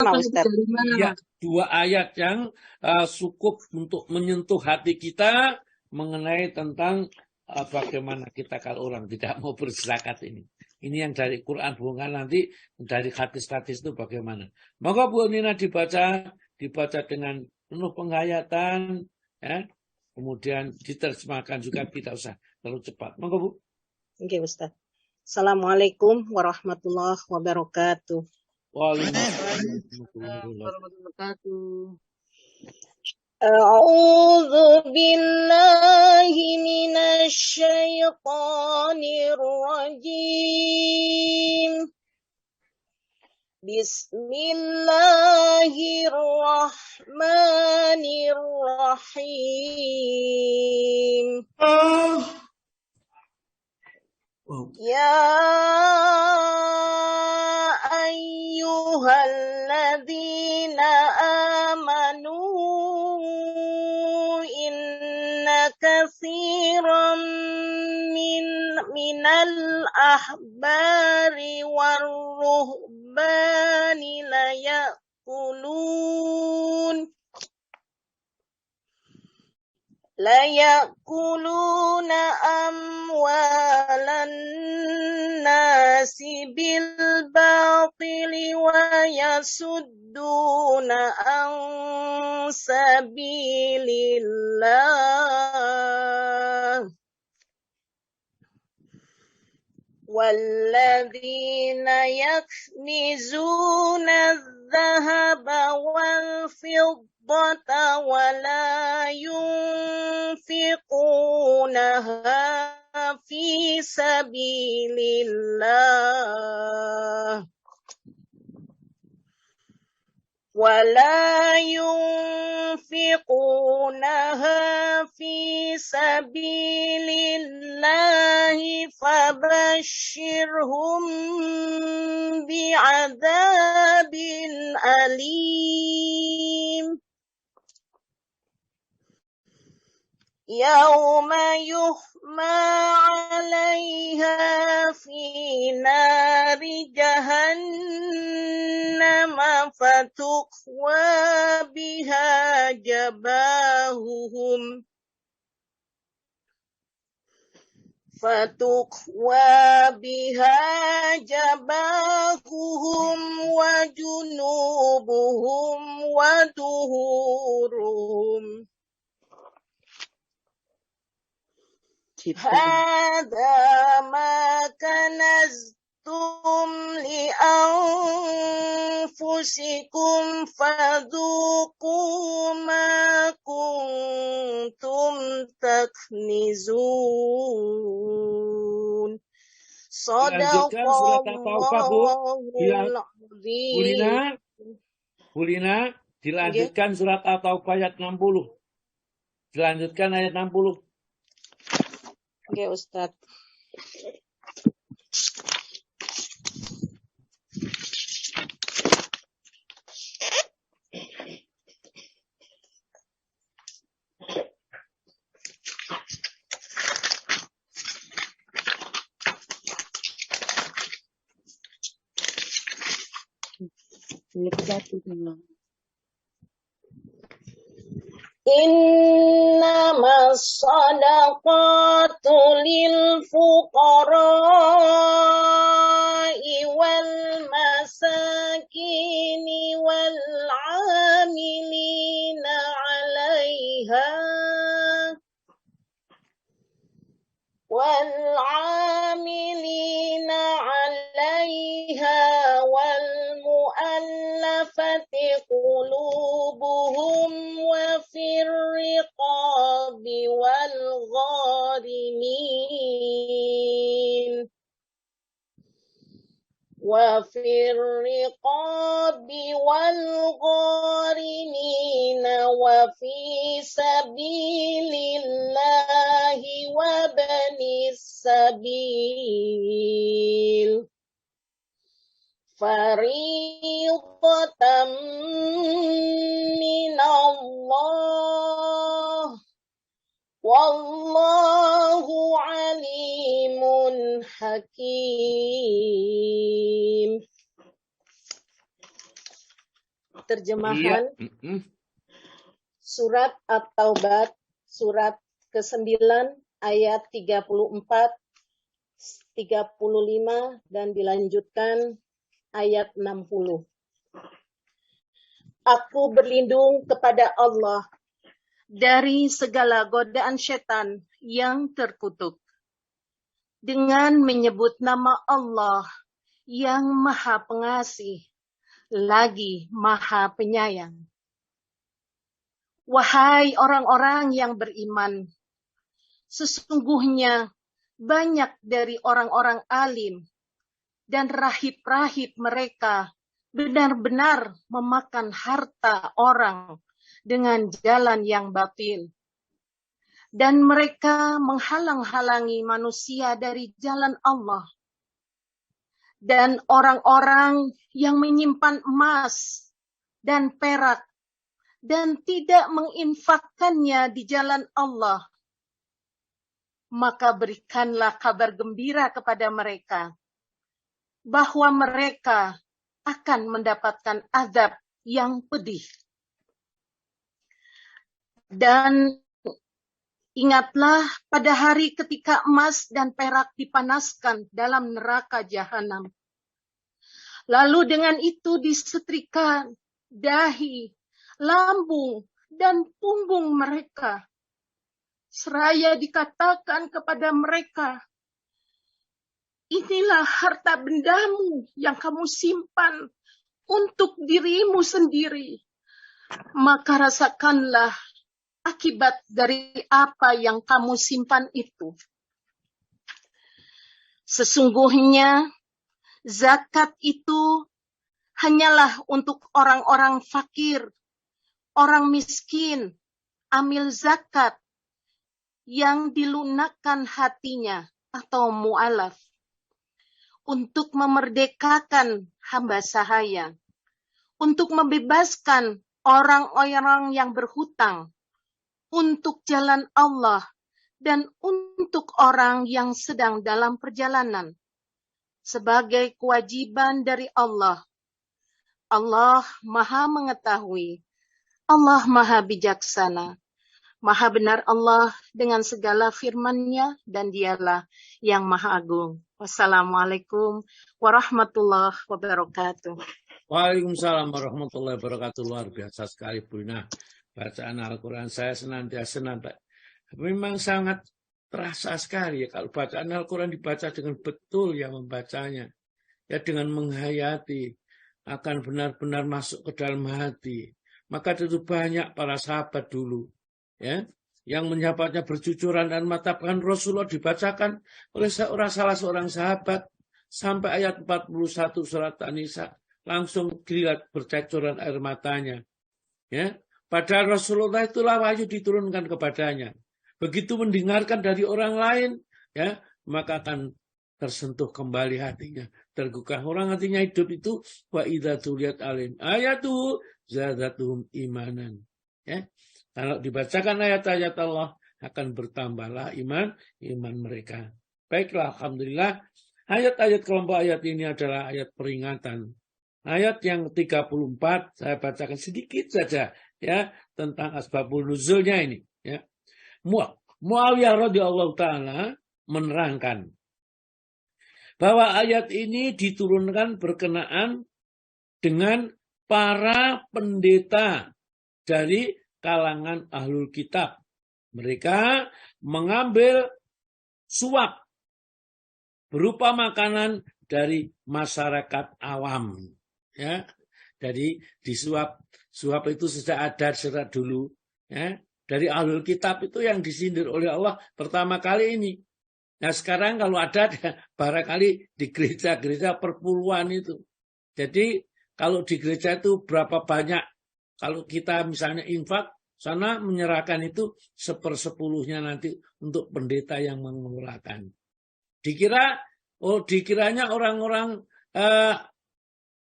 Mana, Ustaz? Ya, dua ayat yang cukup untuk menyentuh hati kita mengenai tentang bagaimana kita kalau orang tidak mau berzakat ini. Ini yang dari Quran, bukan nanti dari hadis-hadis itu bagaimana. Maka Bu Nina dibaca dengan penuh penghayatan, ya. Kemudian diterjemahkan juga, tidak usah terlalu cepat. Maka Bu. Oke, Ustaz. Assalamualaikum warahmatullahi wabarakatuh. Waalaikumsalam warahmatullahi wabarakatuh. A'udzu billahi minasy syaithanir rajim. Bismillahirrahmanirrahim. Ya ayyuhalladzina amanu inna katsiran minal ahbari warruhbani la ya'kuluna amwalan nasi bil batili wa yasudduna an sabilillah walladzina yaknizuna adh-dhahaba wal fiddata wa la yunfiqunaha fi sabilillah ولا ينفقونها في سبيل الله فبشرهم بعذاب أليم يوم يحمى عليها في نار جهنم فتكوى بها جباههم وجنوبهم وظهورهم هذا ما كنزتم لأنفسكم فذوقوا ما كنتم تكنزون صدق Allahul Azim. Bu Lina, dilanjutkan surat At-Taubah ayat 60. Dilanjutkan ayat 60. Oke, Ustaz. Innama sadaqatu lil fuqara'i wal masakini wal 'amilina 'alaiha wal mu'allafati qulubuhum wa fir riqabi wal gharimin wa fi sabilillahi wa banis sabil fariidatan minallah wallahu alimun hakim. terjemahan Iya. surat At-Taubah surat ke-9 ayat 34, 35 dan dilanjutkan ayat 60. Aku berlindung kepada Allah dari segala godaan setan yang terkutuk dengan menyebut nama Allah yang Maha Pengasih lagi Maha Penyayang. Wahai orang-orang yang beriman, sesungguhnya banyak dari orang-orang alim dan rahib-rahib mereka benar-benar memakan harta orang dengan jalan yang batil. Dan mereka menghalang-halangi manusia dari jalan Allah. Dan orang-orang yang menyimpan emas dan perak dan tidak menginfakkannya di jalan Allah, maka berikanlah kabar gembira kepada mereka bahwa mereka akan mendapatkan azab yang pedih. Dan ingatlah pada hari ketika emas dan perak dipanaskan dalam neraka jahanam. Lalu dengan itu disetrika dahi, lambung, dan punggung mereka. Seraya dikatakan kepada mereka, inilah harta bendamu yang kamu simpan untuk dirimu sendiri. Maka rasakanlah akibat dari apa yang kamu simpan itu. Sesungguhnya zakat itu hanyalah untuk orang-orang fakir, orang miskin, amil zakat yang dilunakkan hatinya atau mu'alaf, untuk memerdekakan hamba sahaya, untuk membebaskan orang-orang yang berhutang, untuk jalan Allah, dan untuk orang yang sedang dalam perjalanan, sebagai kewajiban dari Allah. Allah Maha Mengetahui, Allah Maha Bijaksana, Maha benar Allah dengan segala firman-Nya, dan Dialah yang Maha Agung. Wassalamualaikum warahmatullahi wabarakatuh. Waalaikumsalam warahmatullahi wabarakatuh. Luar biasa sekali, Bu. Nah, bacaan Al-Quran saya senantiasa memang sangat terasa sekali ya kalau bacaan Al-Quran dibaca dengan betul ya membacanya. Ya dengan menghayati akan benar-benar masuk ke dalam hati. Maka itu banyak para sahabat dulu ya yang menyapatnya bercucuran dan matapan Rasulullah dibacakan oleh salah seorang sahabat sampai ayat 41 surat An-Nisa langsung dilihat bercucuran air matanya ya. Padahal Rasulullah itulah wahyu diturunkan kepadanya. Begitu mendengarkan dari orang lain ya maka akan tersentuh kembali hatinya, tergugah. Orang hatinya hidup itu wa idza tuliyat alim ayatu zadatuhum imanan ya. Kalau dibacakan ayat-ayat Allah akan bertambahlah iman mereka. Baiklah, alhamdulillah. Ayat-ayat kelompok ayat ini adalah ayat peringatan. Ayat yang 34 saya bacakan sedikit saja ya tentang asbabun nuzulnya ini ya. Muawiyah radhiyallahu taala menerangkan bahwa ayat ini diturunkan berkenaan dengan para pendeta dari kalangan ahlul kitab. Mereka mengambil suap berupa makanan dari masyarakat awam. Ya, jadi disuap itu sejak ada sejak dulu. Ya, dari ahlul kitab itu yang disindir oleh Allah pertama kali ini. Nah sekarang kalau ada barangkali di gereja-gereja perpuluhan itu. Jadi kalau di gereja itu berapa banyak. Kalau kita misalnya infak, sana menyerahkan itu 1/10 nanti untuk pendeta yang mengelolakan. Dikiranya orang-orang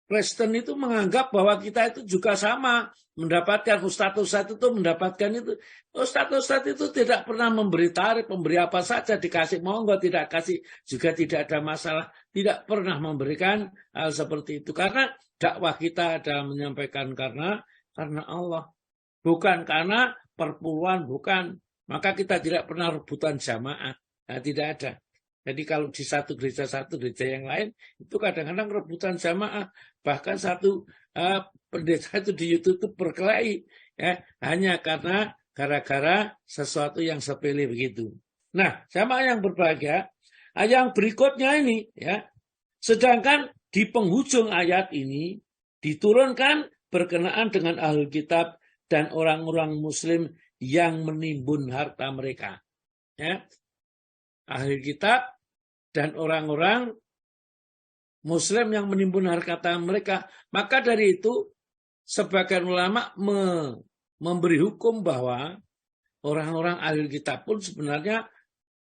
Kristen itu menganggap bahwa kita itu juga sama mendapatkan ustadz-ustadz itu mendapatkan itu. Ustadz-ustadz itu tidak pernah memberi tarif, memberi apa saja, dikasih monggo, tidak kasih juga tidak ada masalah. Tidak pernah memberikan hal seperti itu. Karena dakwah kita adalah menyampaikan karena Allah. Bukan karena perpuluhan, bukan. Maka kita tidak pernah rebutan jamaah. Nah, tidak ada. Jadi kalau di satu gereja yang lain, itu kadang-kadang rebutan jamaah. Bahkan satu pendeta itu di YouTube itu berkelahi. Ya, hanya karena gara-gara sesuatu yang sepele begitu. Nah, jamaah yang berbahagia, yang berikutnya ini, ya, sedangkan di penghujung ayat ini, diturunkan berkenaan dengan ahli kitab dan orang-orang muslim yang menimbun harta mereka. Ya. Ahli kitab dan orang-orang muslim yang menimbun harta mereka. Maka dari itu, sebagian ulama memberi hukum bahwa orang-orang ahli kitab pun sebenarnya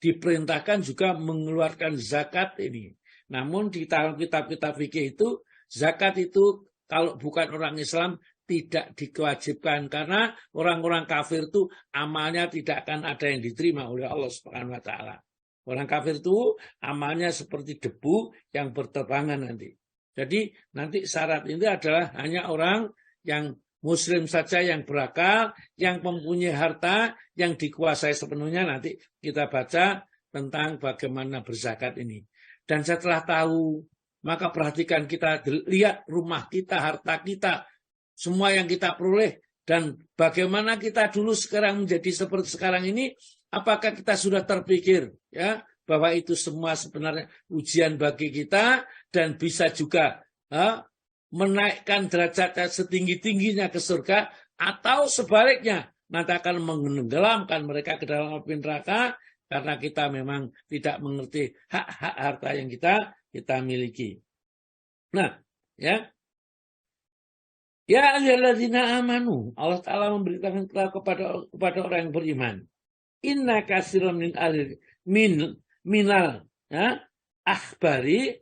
diperintahkan juga mengeluarkan zakat ini. Namun di dalam kitab-kitab fikih itu, zakat itu kalau bukan orang Islam tidak diwajibkan. Karena orang-orang kafir itu amalnya tidak akan ada yang diterima oleh Allah Subhanahu wa Ta'ala. Orang kafir itu amalnya seperti debu yang berterbangan nanti. Jadi nanti syarat ini adalah hanya orang yang muslim saja yang berakal, yang mempunyai harta, yang dikuasai sepenuhnya. Nanti kita baca tentang bagaimana berzakat ini. Dan setelah tahu, maka perhatikan kita, lihat rumah kita, harta kita, semua yang kita peroleh. Dan bagaimana kita dulu sekarang menjadi seperti sekarang ini, apakah kita sudah terpikir ya bahwa itu semua sebenarnya ujian bagi kita dan bisa juga menaikkan derajatnya setinggi-tingginya ke surga, atau sebaliknya nanti akan menenggelamkan mereka ke dalam api neraka karena kita memang tidak mengerti hak-hak harta yang kita miliki. Nah, ya. Ya ayyuhalladzina amanu, Allah Ta'ala memberitakan kepada orang yang beriman. Inna katsiran minal ya, akhbari,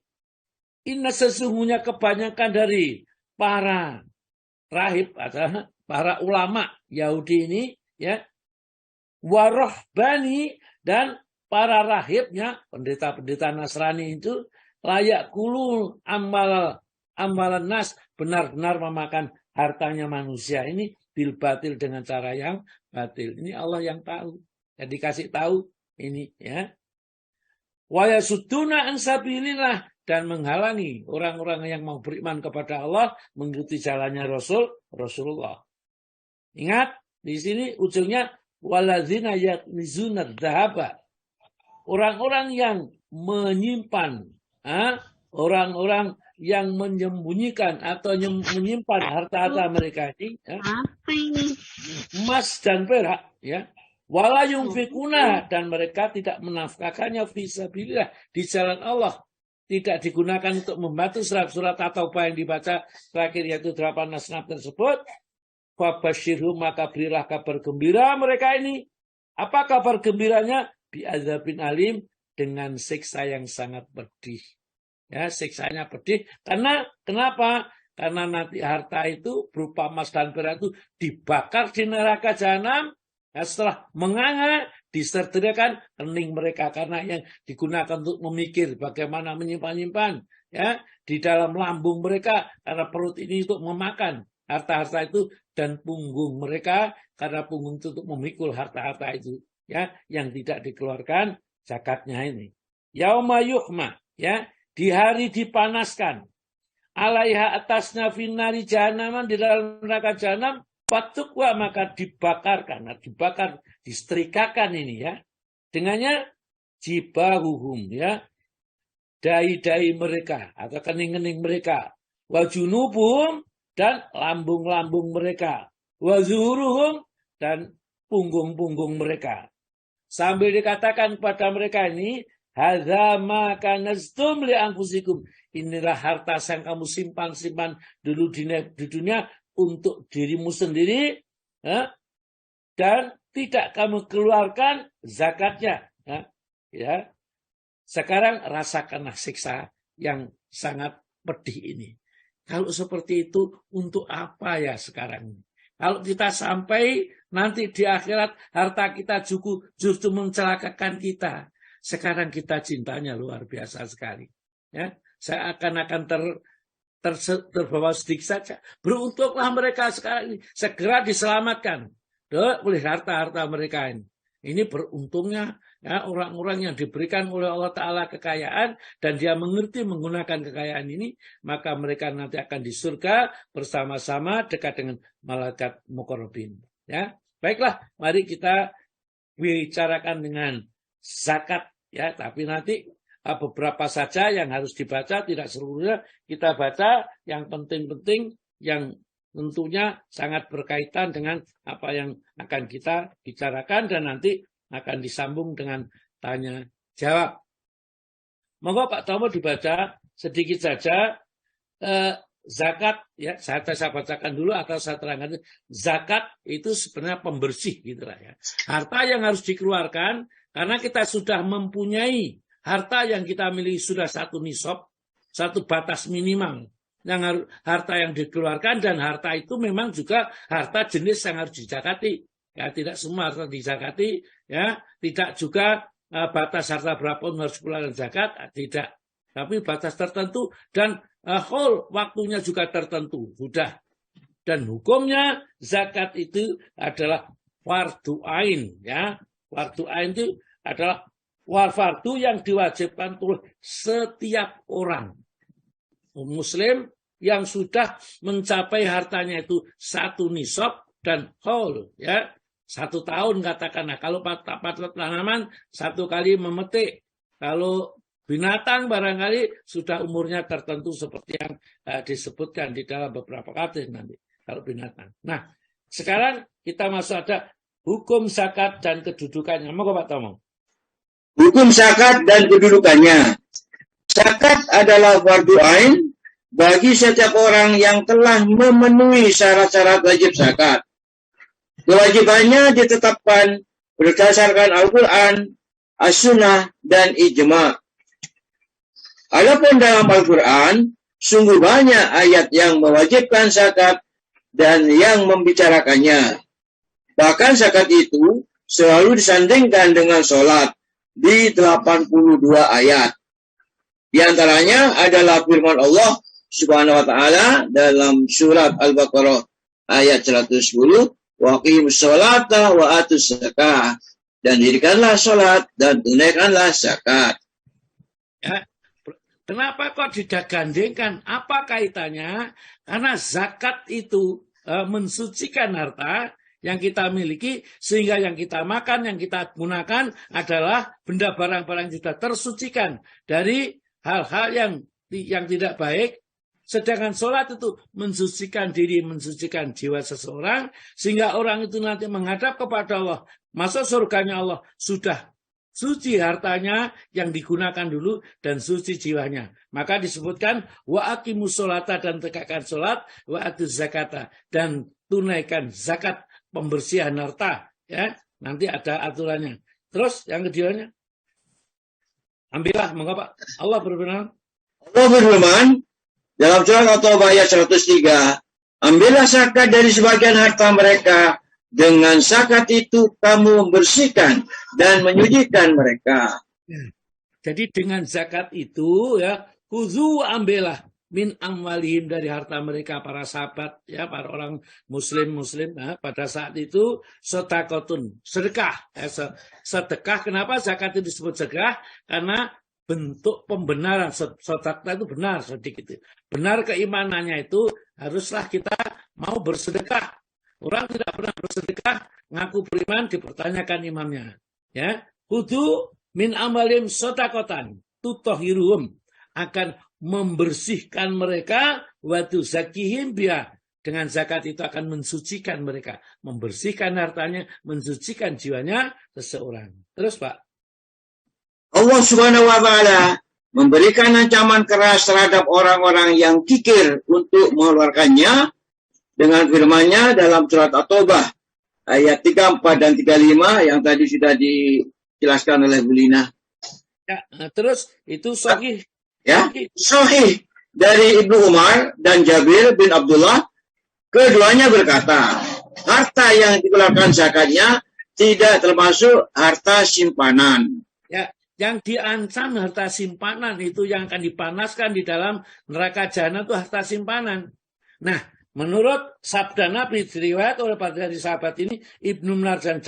inna sesungguhnya kebanyakan dari para rahib atau para ulama Yahudi ini ya, warohbani dan para rahibnya, pendeta-pendeta Nasrani itu layak kulul amalan nas, benar-benar memakan hartanya manusia ini bil batil dengan cara yang batil. Ini Allah yang tahu. Jadi kasih tahu ini ya. Wa yasudduna an sabilillah, dan menghalangi orang-orang yang mau beriman kepada Allah mengikuti jalannya Rasulullah. Ingat di sini ujungnya waladzina yaknizuna dzahaba. Orang-orang yang menyimpan, orang-orang yang menyembunyikan atau menyimpan harta-harta mereka ini, ya, emas dan perak, ya, wala yunfikuna, dan mereka tidak menafkahkannya fisabilillah, di jalan Allah, tidak digunakan untuk membantu surat-surat at-taubah yang dibaca terakhir yaitu 8 nasnaf tersebut. Fabasyirhum, maka berilah kabar gembira mereka ini. Apa kabar gembiranya? Bi'adzabin alim, dengan siksa yang sangat pedih. Ya, siksanya pedih. Karena kenapa? Karena nanti harta itu berupa emas dan perak itu dibakar di neraka jahanam. Ya, setelah menganga, disertakan kening mereka, karena yang digunakan untuk memikir bagaimana menyimpan-nyimpan ya di dalam lambung mereka, karena perut ini untuk memakan harta-harta itu, dan punggung mereka karena punggung itu untuk memikul harta-harta itu ya yang tidak dikeluarkan zakatnya ini. Yauma yuhma, ya, di hari dipanaskan, alaiha atasnya finari jahanam, di dalam neraka jahanam, patukwa, maka dibakar, karena dibakar, disetrikakan ini ya, dengannya jibahuhum, ya, dahi-dahi mereka atau kening-kening mereka, wajunubuhum, dan lambung-lambung mereka, wazuhuruhum, dan punggung-punggung mereka, sambil dikatakan kepada mereka ini, hadza ma kanaztum li anfusikum, inilah harta yang kamu simpan dulu di dunia untuk dirimu sendiri, dan tidak kamu keluarkan zakatnya. Ya. Sekarang rasakanlah siksa yang sangat pedih ini. Kalau seperti itu, untuk apa ya sekarang ini? Kalau kita sampai nanti di akhirat, harta kita justru mencelakakan kita. Sekarang kita cintanya luar biasa sekali. Ya, saya akan terbawa sedikit saja. Beruntunglah mereka sekarang ini segera diselamatkan oleh harta-harta mereka ini. Ini beruntungnya ya, orang-orang yang diberikan oleh Allah Ta'ala kekayaan dan dia mengerti menggunakan kekayaan ini, maka mereka nanti akan di surga bersama-sama dekat dengan malaikat muqarrabin. Ya, baiklah, mari kita bicarakan dengan zakat ya, tapi nanti beberapa saja yang harus dibaca, tidak seluruhnya kita baca, yang penting-penting yang tentunya sangat berkaitan dengan apa yang akan kita bicarakan dan nanti akan disambung dengan tanya jawab. Monggo Pak Tomo dibaca sedikit saja zakat ya, saya bacakan dulu atau saya terangkan. Zakat itu sebenarnya pembersih gitulah ya. Harta yang harus dikeluarkan karena kita sudah mempunyai harta yang kita miliki sudah satu nisab, satu batas minimal. Yang harta yang dikeluarkan dan harta itu memang juga harta jenis yang harus dizakati. Ya, tidak semua harta dizakati, ya, tidak juga batas harta berapa harus dikeluarkan zakat, tidak. Tapi batas tertentu dan waktunya juga tertentu, sudah. Dan hukumnya zakat itu adalah fardu ain, ya. Fardu ain itu adalah fardu yang diwajibkan oleh setiap orang muslim yang sudah mencapai hartanya itu satu nisab dan haul, ya, 1 tahun katakanlah. Kalau tanaman 1 kali memetik, kalau binatang barangkali sudah umurnya tertentu seperti yang disebutkan di dalam beberapa hadis nanti kalau binatang. Nah, sekarang kita masuk ada hukum zakat dan kedudukannya. Monggo Pak Tomo. Hukum zakat dan kedudukannya. Zakat adalah fardu ain bagi setiap orang yang telah memenuhi syarat-syarat wajib zakat. Kewajibannya ditetapkan berdasarkan Al-Quran, As-Sunnah, dan Ijma'. Adapun dalam Al-Quran, sungguh banyak ayat yang mewajibkan zakat dan yang membicarakannya. Bahkan zakat itu selalu disandingkan dengan sholat di 82 ayat. Di antaranya adalah firman Allah Subhanahu wa ta'ala dalam surat Al-Baqarah ayat 110, wa aqimus sholata wa atus zakah, dan dirikanlah sholat dan tunaikanlah zakat. Ya, kenapa kok digandengkan? Apa kaitannya? Karena zakat itu mensucikan harta yang kita miliki, sehingga yang kita makan, yang kita gunakan adalah benda barang-barang yang sudah tersucikan dari hal-hal yang tidak baik. Sedangkan sholat itu mensucikan diri, mensucikan jiwa seseorang, sehingga orang itu nanti menghadap kepada Allah, masuk surganya Allah, sudah suci hartanya yang digunakan dulu dan suci jiwanya. Maka disebutkan wa aqimus sholata, dan tegakkan sholat, wa atuz zakata, dan tunaikan zakat, pembersihan harta. Ya, nanti ada aturannya. Terus yang keduanya, ambillah, monggo Pak. Allah berfirman. Allah berfirman dalam surat At-Taubah ayat 103, ambillah zakat dari sebagian harta mereka, dengan zakat itu kamu membersihkan dan menyucikan mereka. Jadi dengan zakat itu ya, khudzu, ambillah min amwalihim, dari harta mereka, para sahabat ya, para orang muslim ya, pada saat itu sedekahun, sedekah. Sedekah, kenapa zakat itu disebut sedekah? Karena bentuk pembenaran, sedekah itu benar sedikit. Benar keimanannya itu haruslah kita mau bersedekah. Orang tidak pernah bersedekah, ngaku beriman, dipertanyakan imannya. Ya, kudu min amalim sodakotan, tutohiruhum, akan membersihkan mereka, watu zakihim biha, dengan zakat itu akan mensucikan mereka, membersihkan hartanya, mensucikan jiwanya seseorang. Terus Pak. Allah Subhanahu wa ta'ala memberikan ancaman keras terhadap orang-orang yang kikir untuk mengeluarkannya dengan firman-Nya dalam surat At-Taubah ayat 34 dan 35 yang tadi sudah dijelaskan oleh Bu Lina. Ya, terus itu sahih. Ya, sahih dari Ibnu Umar dan Jabir bin Abdullah, keduanya berkata, harta yang dikeluarkan zakatnya tidak termasuk harta simpanan. Ya, yang diancam harta simpanan itu yang akan dipanaskan di dalam neraka jahanam itu harta simpanan. Nah, menurut sabda Nabi diriwayat oleh dari sahabat ini, Ibnu Umar dan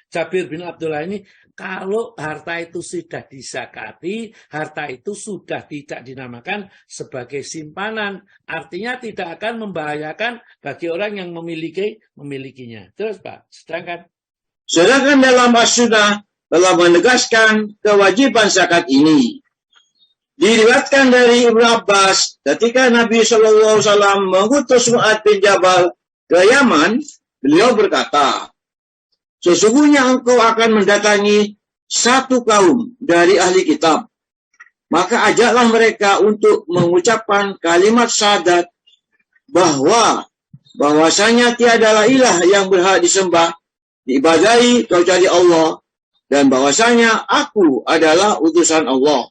Jabir bin Abdullah ini, kalau harta itu sudah disakati, harta itu sudah tidak dinamakan sebagai simpanan. Artinya tidak akan membahayakan bagi orang yang memilikinya. Terus Pak, sedangkan dalam As-Sunnah telah menegaskan kewajiban zakat ini. Diriwayatkan dari Ibnu Abbas, ketika Nabi SAW mengutus Mu'adz bin Jabal ke Yaman, beliau berkata, sesungguhnya engkau akan mendatangi satu kaum dari ahli kitab. Maka ajaklah mereka untuk mengucapkan kalimat syahadat bahwasanya tiadalah ilah yang berhak disembah, diibadahi kecuali Allah, dan bahwasanya aku adalah utusan Allah.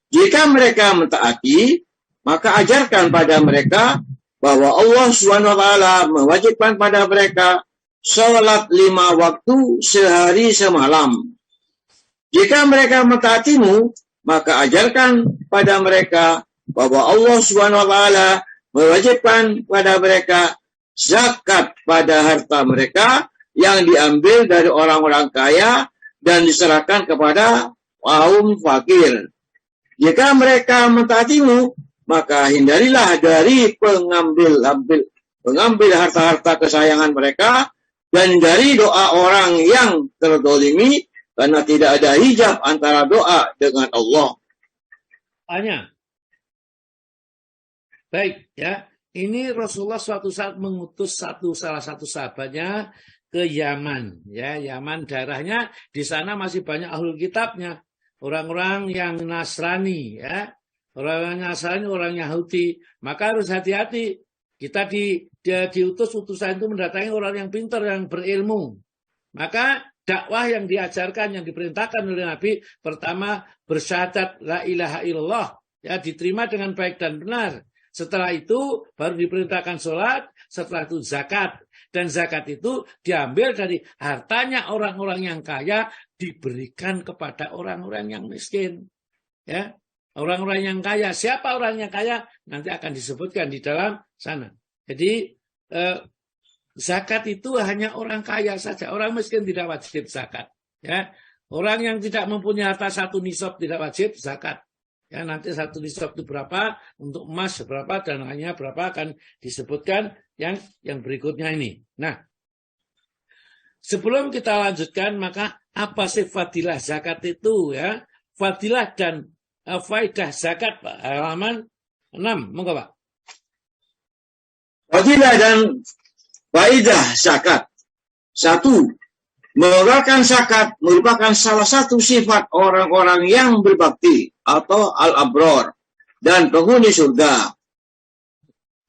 Jika mereka mentaati, maka ajarkan pada mereka bahwa Allah SWT mewajibkan pada mereka sholat 5 waktu sehari semalam. Jika mereka mentaatimu, maka ajarkan pada mereka bahwa Allah SWT mewajibkan pada mereka zakat pada harta mereka yang diambil dari orang-orang kaya dan diserahkan kepada kaum fakir. Jika mereka mentaatimu, maka hindarilah dari pengambil harta-harta kesayangan mereka, dan hindari doa orang yang terdolimi, karena tidak ada hijab antara doa dengan Allah. Baik, ya. Ini Rasulullah suatu saat mengutus salah satu sahabatnya ke Yaman, ya. Yaman daerahnya di sana masih banyak ahlul kitabnya. Orang-orang yang Nasrani, ya, orang Nasrani, orang Yahudi, maka harus hati-hati. Kita diutus utusan itu mendatangi orang yang pintar, yang berilmu. Maka dakwah yang diajarkan, yang diperintahkan oleh Nabi, pertama bersyahadat la ilaha illallah, ya, diterima dengan baik dan benar. Setelah itu baru diperintahkan sholat, setelah itu zakat. Dan zakat itu diambil dari hartanya orang-orang yang kaya, diberikan kepada orang-orang yang miskin. Ya, orang-orang yang kaya. Siapa orang yang kaya? Nanti akan disebutkan di dalam sana. Jadi zakat itu hanya orang kaya saja. Orang miskin tidak wajib zakat. Ya, orang yang tidak mempunyai harta 1 nisab tidak wajib zakat. Ya, nanti 1 nisab itu berapa, untuk emas berapa, dan lainnya berapa akan disebutkan yang berikutnya ini. Nah, sebelum kita lanjutkan, maka apa sih fadilah zakat itu, ya? Fadilah dan faidah zakat, Pak. Halaman 6, monggo Pak. Fadilah dan faidah zakat. 1. Mengeluarkan zakat merupakan salah satu sifat orang-orang yang berbakti atau al-abror dan penghuni surga.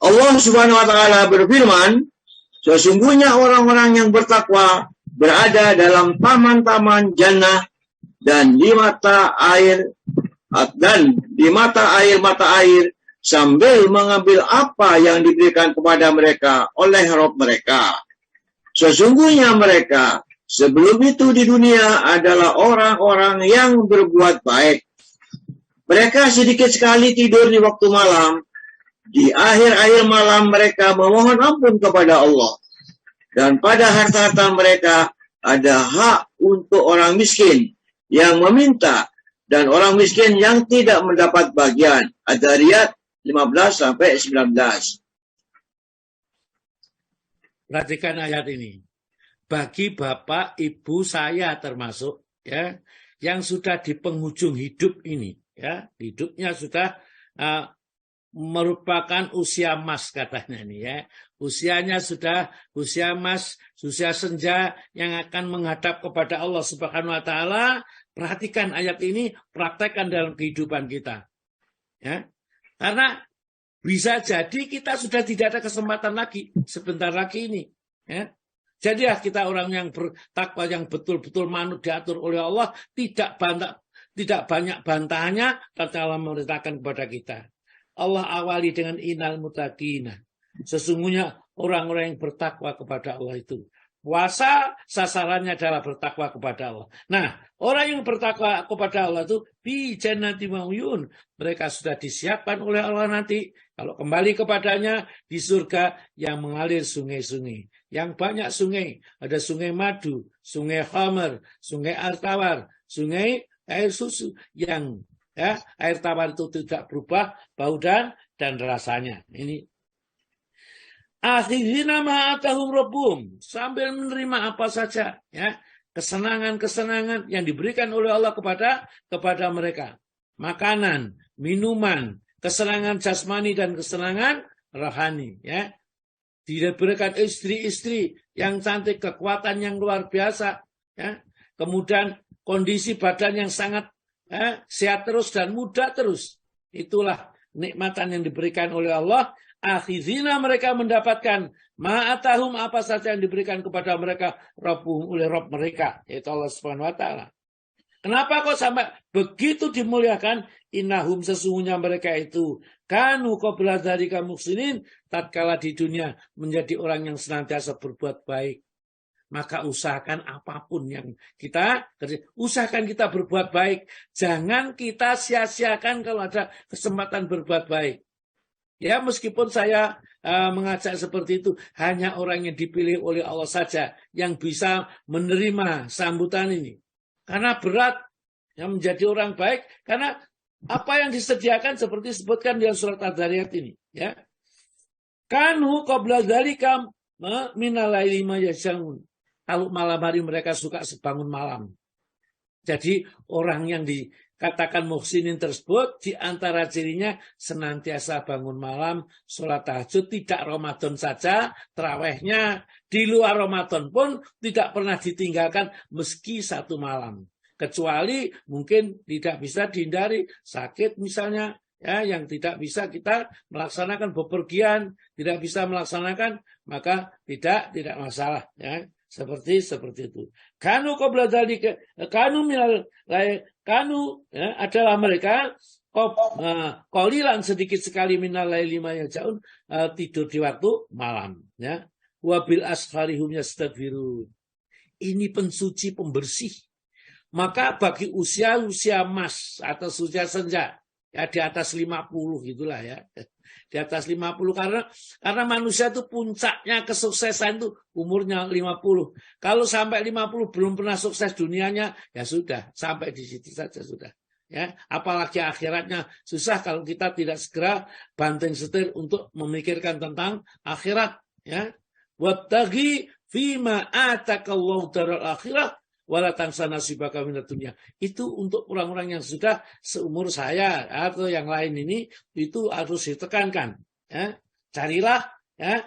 Allah Subhanahu wa taala berfirman, sesungguhnya orang-orang yang bertakwa berada dalam taman-taman jannah dan di mata air mata air sambil mengambil apa yang diberikan kepada mereka oleh Rabb mereka. Sesungguhnya mereka sebelum itu di dunia adalah orang-orang yang berbuat baik. Mereka sedikit sekali tidur di waktu malam. Di akhir-akhir malam mereka memohon ampun kepada Allah. Dan pada harta-harta mereka ada hak untuk orang miskin yang meminta dan orang miskin yang tidak mendapat bagian. Ad-Dariyat 15-19. Perhatikan ayat ini. Bagi bapak, ibu, saya termasuk, ya, yang sudah di penghujung hidup ini, ya, hidupnya sudah merupakan usia emas katanya ini, ya. Usianya sudah usia emas, usia senja yang akan menghadap kepada Allah Subhanahu wa taala. Perhatikan ayat ini, praktekkan dalam kehidupan kita. Ya. Karena bisa jadi kita sudah tidak ada kesempatan lagi sebentar lagi ini, ya. Jadilah kita orang yang bertakwa, yang betul-betul manut diatur oleh Allah, tidak banyak bantahannya tatkala memerintahkan kepada kita. Allah awali dengan innal muttaqina. Sesungguhnya orang-orang yang bertakwa kepada Allah itu. Puasa sasarannya adalah bertakwa kepada Allah. Nah, orang yang bertakwa kepada Allah itu fi jannati ma'uyun. Mereka sudah disiapkan oleh Allah nanti. Kalau kembali kepadanya di surga yang mengalir sungai-sungai. Yang banyak sungai. Ada sungai madu, sungai khamar, sungai air tawar, sungai air susu. Yang air tawar itu tidak berubah bau dan rasanya. Ini akhirina ma'atahum rabbum, sambil menerima apa saja ya, kesenangan-kesenangan yang diberikan oleh Allah kepada mereka. Makanan, minuman, kesenangan jasmani dan kesenangan rohani ya. Diberikan istri-istri yang cantik, kekuatan yang luar biasa ya. Kemudian kondisi badan yang sangat sehat terus dan muda terus. Itulah nikmatan yang diberikan oleh Allah. Akhirina mereka mendapatkan ma'atahum apa saja yang diberikan kepada mereka Rabbuhum oleh Rabb mereka, yaitu Allah Subhanahu wa taala. Kenapa kok sampai begitu dimuliakan? Innahum sesungguhnya mereka itu kanu qabla dzalika muhsinin, tatkala di dunia menjadi orang yang senantiasa berbuat baik. Maka usahakan apapun yang kita kerja, usahakan kita berbuat baik. Jangan kita sia-siakan kalau ada kesempatan berbuat baik. Ya, meskipun saya mengajak seperti itu, hanya orang yang dipilih oleh Allah saja yang bisa menerima sambutan ini. Karena berat yang menjadi orang baik, karena apa yang disediakan seperti disebutkan di surat Ad-Dzariyat ini. Ya. Kanu qabla dzalika minal laili ma yashaun. Kalau malam hari mereka suka sebangun malam. Jadi orang yang dikatakan muhsinin tersebut, di antara cirinya senantiasa bangun malam, sholat tahajud, tidak Ramadan saja, tarawihnya di luar Ramadan pun tidak pernah ditinggalkan meski satu malam. Kecuali mungkin tidak bisa dihindari, sakit misalnya, ya, yang tidak bisa kita melaksanakan bepergian, tidak bisa melaksanakan, maka tidak masalah. Ya. Seperti itu. Kanu qabla dzalika kanu minal kanu ya, adalah mereka qalilan sedikit sekali minal laili ma yajaun, tidur di waktu malam ya. Wa bil asharihum yastaghfirun. Ini pensuci pembersih. Maka bagi usia emas atau usia senja ya di atas 50 gitulah ya. Di atas 50 karena manusia itu puncaknya kesuksesan itu umurnya 50. Kalau sampai 50 belum pernah sukses dunianya, ya sudah, sampai di situ saja sudah. Ya, apalagi akhiratnya susah kalau kita tidak segera banting setir untuk memikirkan tentang akhirat, ya. Wattaqi fima atakallahu daral akhirah wala tansa nasibaka minad dunya. Itu untuk orang-orang yang sudah seumur saya atau yang lain ini, itu harus ditekankan. Ya. Carilah ya,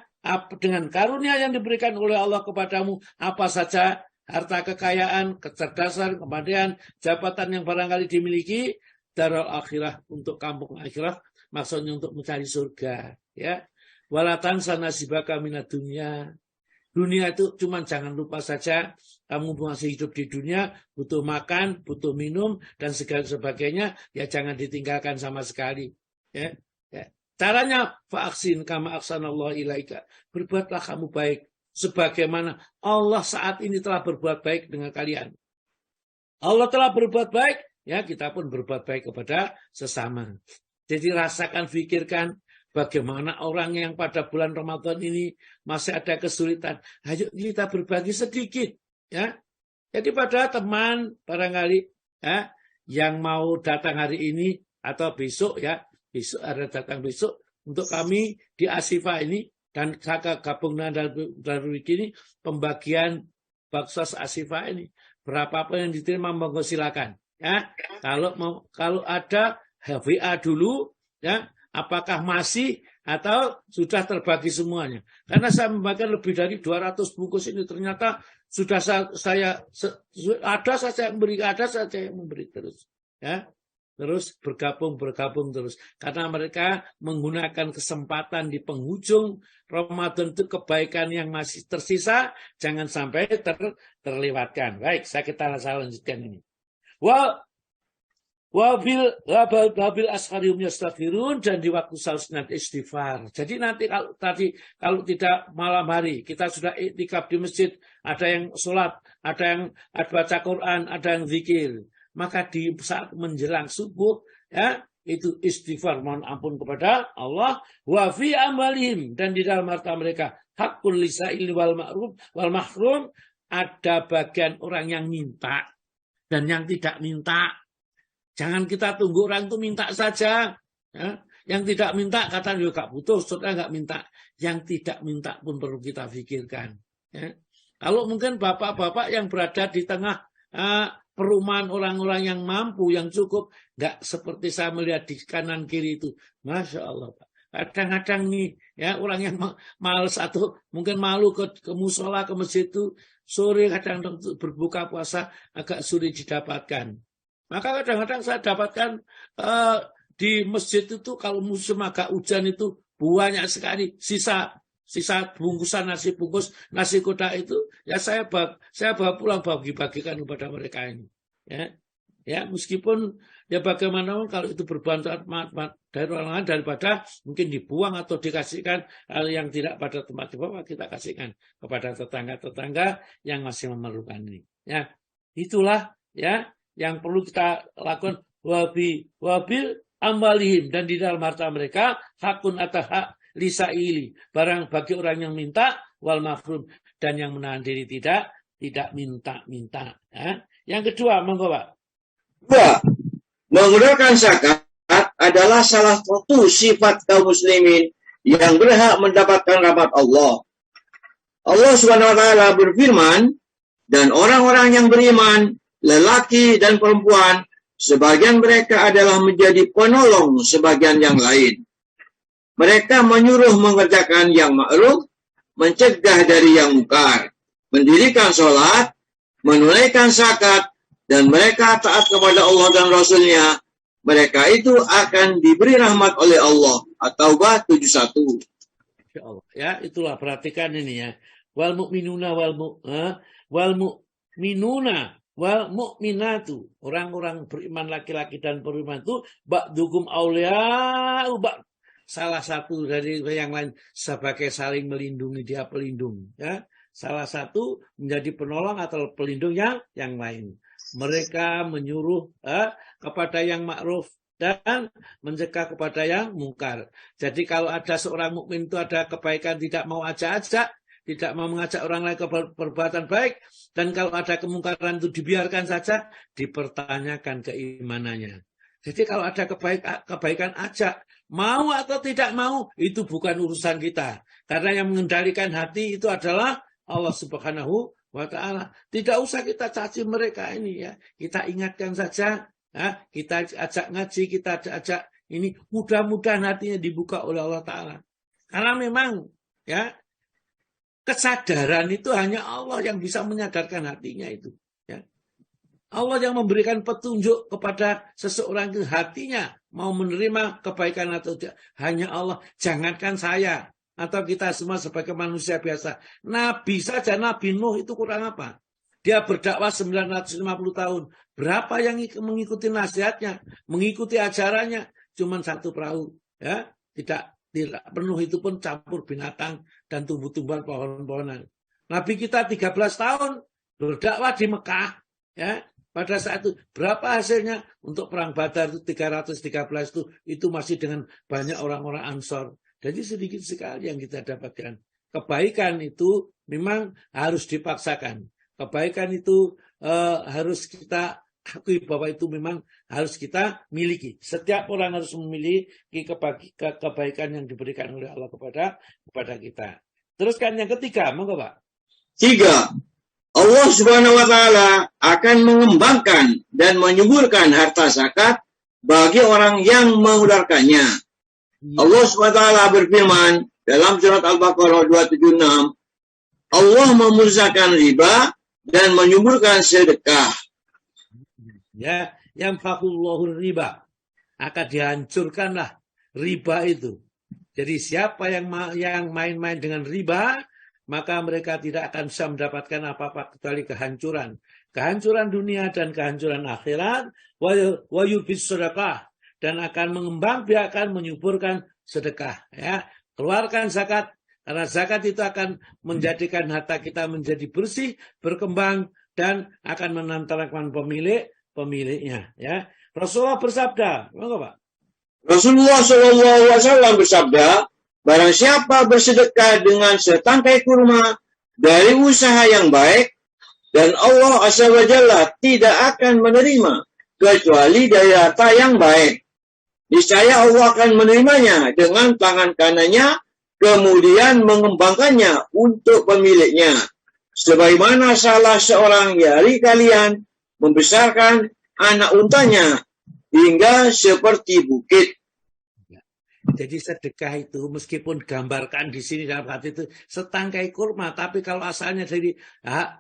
dengan karunia yang diberikan oleh Allah kepadamu, apa saja, harta kekayaan, kecerdasan, kepandaian, jabatan yang barangkali dimiliki, daral akhirah, untuk kampung akhirat, maksudnya untuk mencari surga. Ya. Wala tansa nasibaka minad dunya. Dunia itu cuma jangan lupa saja kamu masih hidup di dunia, butuh makan, butuh minum, dan segala sebagainya, ya jangan ditinggalkan sama sekali. Ya. Ya. Caranya, fa'aksin kama aksanallahu ilaika. Berbuatlah kamu baik, sebagaimana Allah saat ini telah berbuat baik dengan kalian. Allah telah berbuat baik, ya kita pun berbuat baik kepada sesama. Jadi rasakan, pikirkan, bagaimana orang yang pada bulan Ramadan ini masih ada kesulitan. Ayo kita berbagi sedikit. Ya, jadi pada teman barangkali ya, yang mau datang hari ini atau besok ya, besok ada datang besok untuk kami di Asifa ini dan saya gabung dengan ini pembagian baksos Asifa ini. Berapapun yang diterima monggo silakan. Ya, kalau ada WA dulu ya. Apakah masih atau sudah terbagi semuanya? Karena saya membagikan lebih dari 200 bungkus ini, ternyata sudah saya ada saja yang memberi terus, ya, terus bergabung terus. Karena mereka menggunakan kesempatan di penghujung Ramadan itu, kebaikan yang masih tersisa jangan sampai terlewatkan. Baik, kita lanjutkan ini. wabil asharium yastaghfirun, dan di waktu salat istighfar. Jadi nanti kalau tidak malam hari kita sudah iktikaf di masjid, ada yang sholat, ada yang baca Quran, ada yang zikir, maka di saat menjelang subuh ya itu istighfar, mohon ampun kepada Allah. Wa fi amalihim, dan di dalam harta mereka hakul lisa'il wal ma'ruf wal mahrum, ada bagian orang yang minta dan yang tidak minta. Jangan kita tunggu orang itu minta saja. Ya. Yang tidak minta kata juga gak butuh, saudara nggak minta. Yang tidak minta pun perlu kita pikirkan. Ya. Kalau mungkin bapak-bapak yang berada di tengah perumahan orang-orang yang mampu, yang cukup, nggak seperti saya melihat di kanan kiri itu, masya Allah Pak. Kadang-kadang nih ya orang yang malas atau mungkin malu ke musola, ke masjid itu sore, kadang-kadang berbuka puasa agak sulit didapatkan. Maka kadang-kadang saya dapatkan di masjid itu kalau musim agak hujan itu banyak sekali sisa bungkusan nasi bungkus nasi kotak itu, ya saya bawa pulang bagi-bagikan kepada mereka ini. Ya meskipun ya bagaimanapun kalau itu bermanfaat dari orang lain daripada mungkin dibuang atau dikasihkan hal yang tidak pada tempat dibawa, kita kasihkan kepada tetangga-tetangga yang masih memerlukan ini. Ya itulah ya yang perlu kita lakukan. Wabil amalihim, dan di dalam harta mereka hakun atas hak lisa'ili, barang bagi orang yang minta, wal mahrum, dan yang menahan diri tidak minta. Ya. Yang kedua, monggo Pak. Dua, mengeluarkan zakat adalah salah satu sifat kaum muslimin yang berhak mendapatkan rahmat Allah. Allah Subhanahu wa taala berfirman, dan orang-orang yang beriman, lelaki dan perempuan, sebagian mereka adalah menjadi penolong sebagian yang lain. Mereka menyuruh mengerjakan yang ma'ruf, mencegah dari yang mungkar, mendirikan sholat, menunaikan zakat, dan mereka taat kepada Allah dan Rasul-Nya. Mereka itu akan diberi rahmat oleh Allah. At-Taubah 71. Ya, itulah perhatikan ini ya. Wal mu'minuna wal mu'minatu, orang-orang beriman laki-laki dan beriman itu ba'dukum awliya'u ba'd, salah satu dari yang lain sebagai saling melindungi, dia pelindung ya. Salah satu menjadi penolong atau pelindung yang lain. Mereka menyuruh kepada yang ma'ruf dan mencegah kepada yang mungkar. Jadi kalau ada seorang mukmin itu ada kebaikan, tidak mau ajak-ajak, tidak mau mengajak orang lain ke perbuatan baik, dan kalau ada kemungkaran itu dibiarkan saja, dipertanyakan keimanannya. Jadi kalau ada kebaikan ajak, mau atau tidak mau itu bukan urusan kita, karena yang mengendalikan hati itu adalah Allah Subhanahu wa taala. Tidak usah kita caci mereka ini ya, kita ingatkan saja, kita ajak ngaji, kita ajak ini, mudah-mudahan hatinya dibuka oleh Allah taala. Karena memang ya kesadaran itu hanya Allah yang bisa menyadarkan hatinya itu. Ya. Allah yang memberikan petunjuk kepada seseorang itu hatinya mau menerima kebaikan atau tidak. Hanya Allah. Jangankan saya atau kita semua sebagai manusia biasa. Nabi saja, Nabi Nuh itu kurang apa? Dia berdakwah 950 tahun. Berapa yang mengikuti nasihatnya, mengikuti ajarannya? Cuma satu perahu. Ya, tidak penuh, itu pun campur binatang dan tumbuh-tumbuhan, pohon-pohonan. Nabi kita 13 tahun berdakwah di Mekah. Ya, pada saat itu berapa hasilnya? Untuk perang Badar itu 313 itu masih dengan banyak orang-orang Ansor. Jadi sedikit sekali yang kita dapatkan. Kebaikan itu memang harus dipaksakan. Kebaikan itu harus kita akui bahwa itu memang harus kita miliki. Setiap orang harus memiliki kebaikan yang diberikan oleh Allah kepada kita. Teruskan yang ketiga, monggo Pak. 3. Allah Subhanahu wa taala akan mengembangkan dan menyuburkan harta zakat bagi orang yang mengeluarkannya. Allah Subhanahu wa taala berfirman dalam surat Al-Baqarah 276, Allah memusnahkan riba dan menyuburkan sedekah. Ya, yang fakullahu riba, akan dihancurkanlah riba itu. Jadi siapa yang main-main dengan riba, maka mereka tidak akan bisa mendapatkan apa-apa kecuali kehancuran. Kehancuran dunia dan kehancuran akhirat. Wa yurbis sedekah. Dan akan mengembang biakan, menyuburkan sedekah. Ya. Keluarkan zakat. Karena zakat itu akan menjadikan harta kita menjadi bersih, berkembang, dan akan menantarkan pemiliknya. Ya. Rasulullah bersabda. Monggo, Pak. Rasulullah SAW bersabda, barang siapa bersedekah dengan setangkai kurma dari usaha yang baik, dan Allah Azza wa Jalla tidak akan menerima kecuali dari harta yang baik. Niscaya Allah akan menerimanya dengan tangan kanannya, kemudian mengembangkannya untuk pemiliknya. Sebagaimana salah seorang dari kalian membesarkan anak untanya hingga seperti bukit. Jadi sedekah itu meskipun gambarkan di sini dalam hati itu setangkai kurma, tapi kalau asalnya dari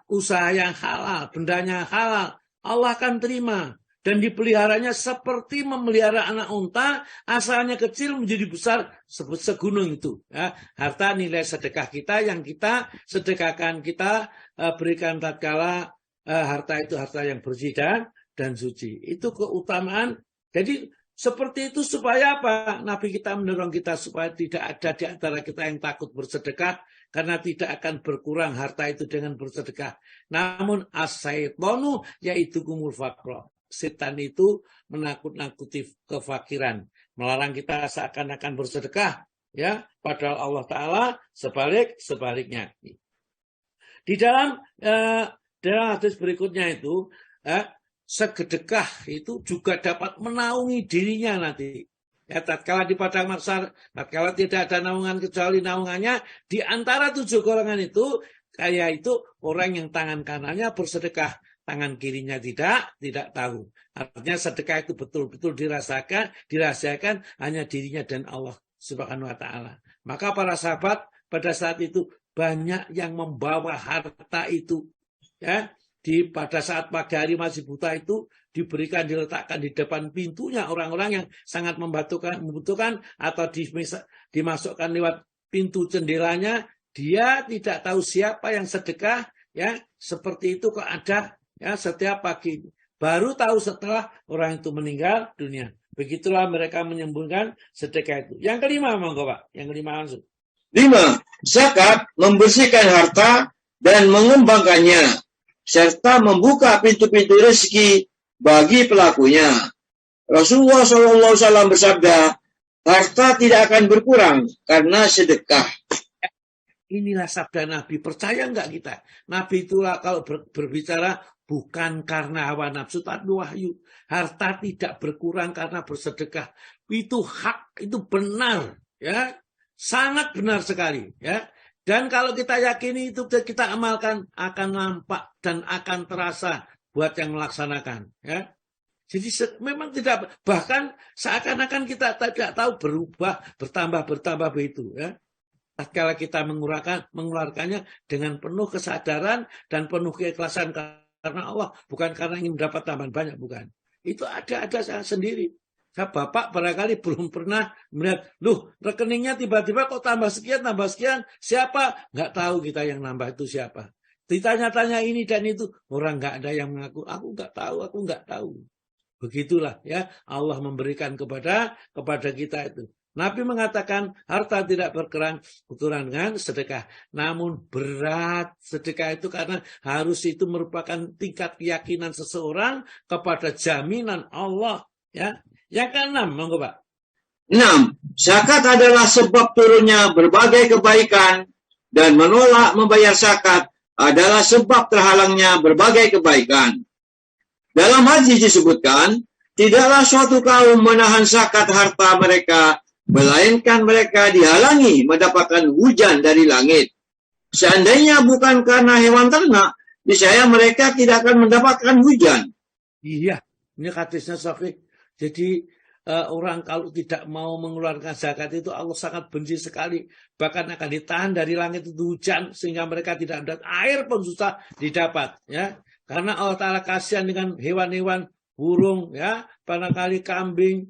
usaha yang halal, bendanya halal, Allah akan terima. Dan dipeliharanya seperti memelihara anak unta, asalnya kecil menjadi besar segunung itu. Ya, harta nilai sedekah kita yang kita sedekahkan, kita berikan tatkala harta itu harta yang bersih dan suci. Itu keutamaan. Jadi seperti itu supaya apa? Nabi kita mendorong kita supaya tidak ada di antara kita yang takut bersedekah, karena tidak akan berkurang harta itu dengan bersedekah. Namun as-syaitanu yaitu kumul faqra. Setan itu menakut-nakuti kefakiran, melarang kita seakan-akan bersedekah, ya, padahal Allah Ta'ala sebaliknya. Di dalam hadis berikutnya itu, sedekah itu juga dapat menaungi dirinya nanti. Ya, tatkala di padang mahsyar, tatkala tidak ada naungan kecuali naungannya, di antara 7 golongan itu, kayak itu orang yang tangan kanannya bersedekah, tangan kirinya tidak tahu. Artinya sedekah itu betul-betul dirahasiakan hanya dirinya dan Allah Subhanahu wa Ta'ala. Maka para sahabat pada saat itu banyak yang membawa harta itu, ya, pada saat pagi hari masih buta itu diberikan, diletakkan di depan pintunya orang-orang yang sangat membutuhkan atau dimasukkan lewat pintu jendelanya. Dia tidak tahu siapa yang sedekah, ya, seperti itu kok ada. Ya, setiap pagi baru tahu setelah orang itu meninggal dunia. Begitulah mereka menyembunyikan sedekah itu. Yang kelima, monggo Pak. Yang kelima langsung. 5. Zakat membersihkan harta dan mengembangkannya, serta membuka pintu-pintu rezeki bagi pelakunya. Rasulullah SAW bersabda, harta tidak akan berkurang karena sedekah. Inilah sabda Nabi. Percaya enggak kita? Nabi itulah kalau berbicara bukan karena hawa nafsu, tapi wahyu. Harta tidak berkurang karena bersedekah. Itu hak, itu benar, ya, sangat benar sekali, ya. Dan kalau kita yakini itu, kita amalkan, akan nampak dan akan terasa buat yang melaksanakan, ya. Jadi memang tidak, bahkan seakan-akan kita tidak tahu berubah, bertambah begitu, ya. Tatkala kita mengeluarkannya dengan penuh kesadaran dan penuh keikhlasan karena Allah, bukan karena ingin mendapat tambahan banyak, bukan. Itu ada sendiri. Bapak barangkali belum pernah melihat, loh rekeningnya tiba-tiba kok tambah sekian, siapa? Nggak tahu kita yang nambah itu siapa. Ditanya-tanya ini dan itu, orang nggak ada yang mengaku, aku nggak tahu. Begitulah, ya, Allah memberikan kepada kita itu. Nabi mengatakan harta tidak berkurang dengan sedekah. Namun berat sedekah itu karena harus itu merupakan tingkat keyakinan seseorang kepada jaminan Allah. Ya. Yang ke-6, monggo Pak. 6. Zakat adalah sebab turunnya berbagai kebaikan, dan menolak membayar zakat adalah sebab terhalangnya berbagai kebaikan. Dalam hadis disebutkan, tidaklah suatu kaum menahan zakat harta mereka, melainkan mereka dihalangi mendapatkan hujan dari langit. Seandainya bukan karena hewan ternak, niscaya mereka tidak akan mendapatkan hujan. Iya, ini hadisnya sahih. Jadi orang kalau tidak mau mengeluarkan zakat itu Allah sangat benci sekali. Bahkan akan ditahan dari langit itu hujan sehingga mereka tidak ada air pun susah didapat. Ya, karena Allah Ta'ala kasihan dengan hewan-hewan, burung, ya, barangkali kambing,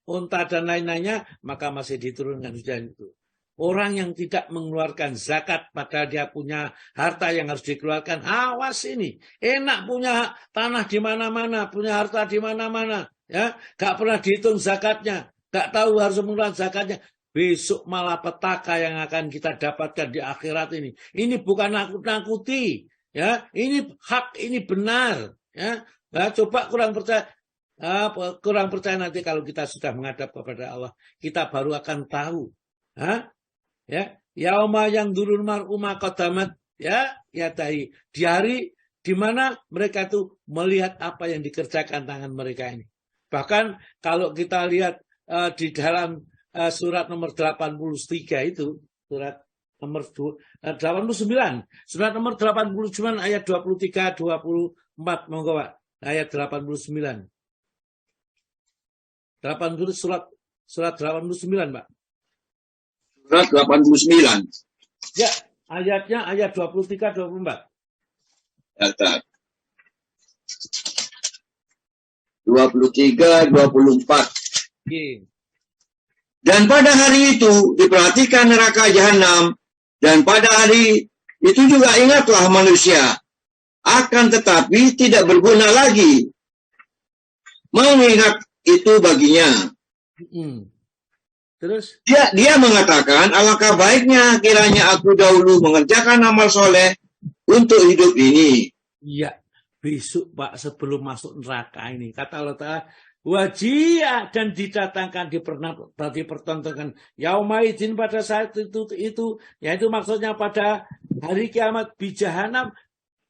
unta dan lain-lainnya, maka masih diturunkan hujan itu. Orang yang tidak mengeluarkan zakat padahal dia punya harta yang harus dikeluarkan. Awas ini. Enak punya tanah di mana-mana, punya harta di mana-mana. Ya, gak pernah dihitung zakatnya. Gak tahu harus mengeluarkan zakatnya. Besok malah petaka yang akan kita dapatkan di akhirat ini. Ini bukan nakut-nakuti. Ya, ini hak, ini benar. Ya, nah, coba kurang percaya nanti kalau kita sudah menghadap kepada Allah. Kita baru akan tahu. Ya, yauma yang durun mar'uma qadamat, ya tahi. Di hari di mana mereka itu melihat apa yang dikerjakan tangan mereka ini. Bahkan kalau kita lihat di dalam surat nomor 83 itu, surat nomor 89, surat nomor 89 ayat 23 24, monggo Pak, ayat 89. 80 surat 89, Pak. Surat 89. Ya, ayatnya ayat 23-24. Catat. 23-24. Oke. Dan pada hari itu diperhatikan neraka jahanam, dan pada hari itu juga ingatlah manusia, akan tetapi tidak berguna lagi mengingat itu baginya. Terus? Dia mengatakan, alangkah baiknya kiranya aku dahulu mengerjakan amal soleh untuk hidup ini. Iya, besok Pak sebelum masuk neraka ini. Kata Allah Ta'ala, wajia dan didatangkan, dipertontonkan. Yaumaidin pada saat itu, yaitu maksudnya pada hari kiamat bijahanam.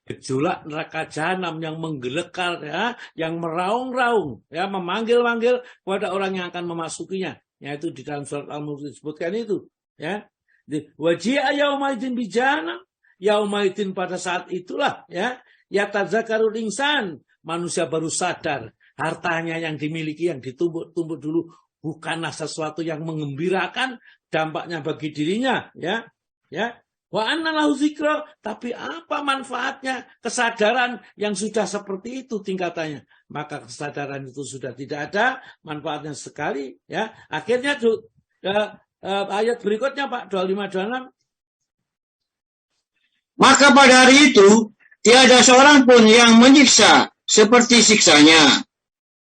Gejolak neraka jahanam yang menggelegar, ya, yang meraung-raung, ya, memanggil-manggil kepada orang yang akan memasukinya. Yaitu di dalam surat Al-Mulk disebutkan itu, ya. Wajia yaumaidin bijahanam, yaumaidin pada saat itulah, ya, yatadzakarul insan, manusia baru sadar hartanya yang dimiliki, yang ditumbuk-tumbuk dulu bukanlah sesuatu yang mengembirakan dampaknya bagi dirinya, ya. Wa anna lahu dzikra, tapi apa manfaatnya kesadaran yang sudah seperti itu tingkatannya? Maka kesadaran itu sudah tidak ada manfaatnya sekali, ya. Akhirnya ayat berikutnya Pak 25-26. Maka pada hari itu tiada seorang pun yang menyiksa seperti siksanya,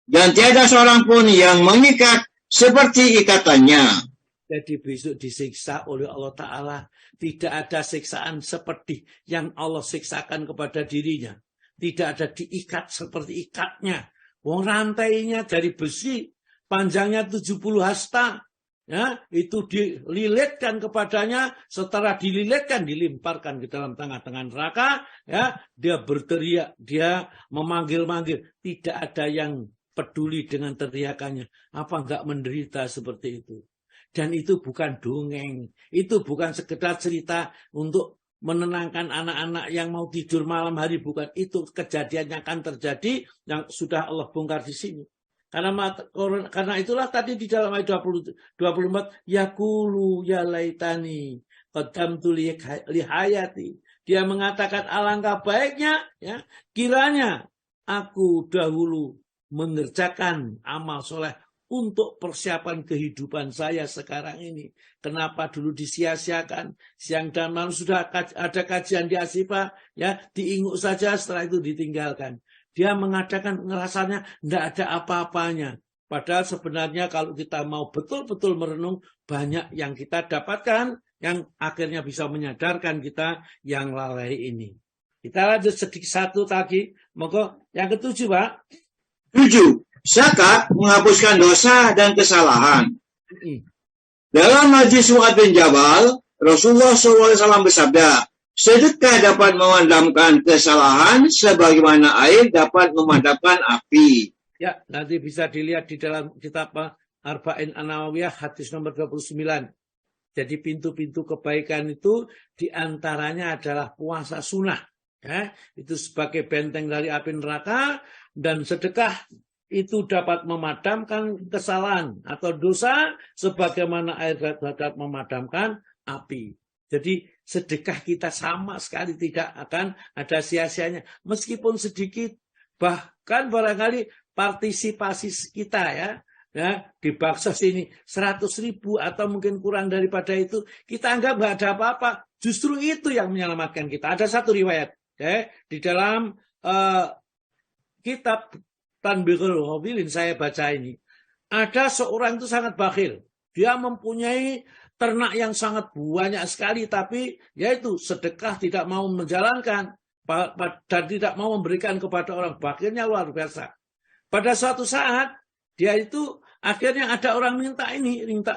dan tiada seorang pun yang mengikat seperti ikatannya. Jadi besok disiksa oleh Allah Ta'ala. Tidak ada siksaan seperti yang Allah siksakan kepada dirinya. Tidak ada diikat seperti ikatnya. Wong rantainya dari besi, panjangnya 70 hasta. Ya, itu dililitkan kepadanya. Setelah dililitkan, dilimparkan ke dalam tengah-tengah neraka. Ya, dia berteriak, dia memanggil-manggil. Tidak ada yang peduli dengan teriakannya. Apa enggak menderita seperti itu? Dan itu bukan dongeng, itu bukan sekedar cerita untuk menenangkan anak-anak yang mau tidur malam hari, bukan. Itu kejadian yang akan terjadi yang sudah Allah bongkar di sini. Karena itulah tadi di dalam ayat 24, yaqulu ya laitani qaddamtu li hayati. Dia mengatakan alangkah baiknya, ya, kiranya aku dahulu mengerjakan amal soleh untuk persiapan kehidupan saya sekarang ini. Kenapa dulu disia-siakan? Siang dan malam sudah ada kajian di Asifa, ya, diinguk saja, setelah itu ditinggalkan. Dia mengatakan ngerasanya tidak ada apa-apanya. Padahal sebenarnya kalau kita mau betul-betul merenung, banyak yang kita dapatkan yang akhirnya bisa menyadarkan kita yang lalai ini. Kita lanjut sedikit satu lagi. Monggo yang ketujuh, Pak. 7. Zakat menghapuskan dosa dan kesalahan. Dalam hadis Mu'adz bin Jabal, Rasulullah SAW bersabda, sedekah dapat memadamkan kesalahan sebagaimana air dapat memadamkan api. Ya, nanti bisa dilihat di dalam kitab Arba'in An-Nawawiyah hadis nomor 29. Jadi pintu-pintu kebaikan itu diantaranya adalah puasa sunnah. Ya, itu sebagai benteng dari api neraka, dan sedekah itu dapat memadamkan kesalahan atau dosa sebagaimana air dapat memadamkan api. Jadi sedekah kita sama sekali tidak akan ada sia-sianya. Meskipun sedikit, bahkan barangkali partisipasi kita, ya, ya, dibaksa sini 100.000 atau mungkin kurang daripada itu, kita anggap nggak ada apa-apa. Justru itu yang menyelamatkan kita. Ada satu riwayat ya, di dalam kitab Tanbihul Ghafilin, saya baca ini. Ada seorang itu sangat bakhil. Dia mempunyai ternak yang sangat banyak sekali, tapi yaitu sedekah tidak mau menjalankan dan tidak mau memberikan kepada orang. Bakhilnya luar biasa. Pada suatu saat dia itu akhirnya ada orang minta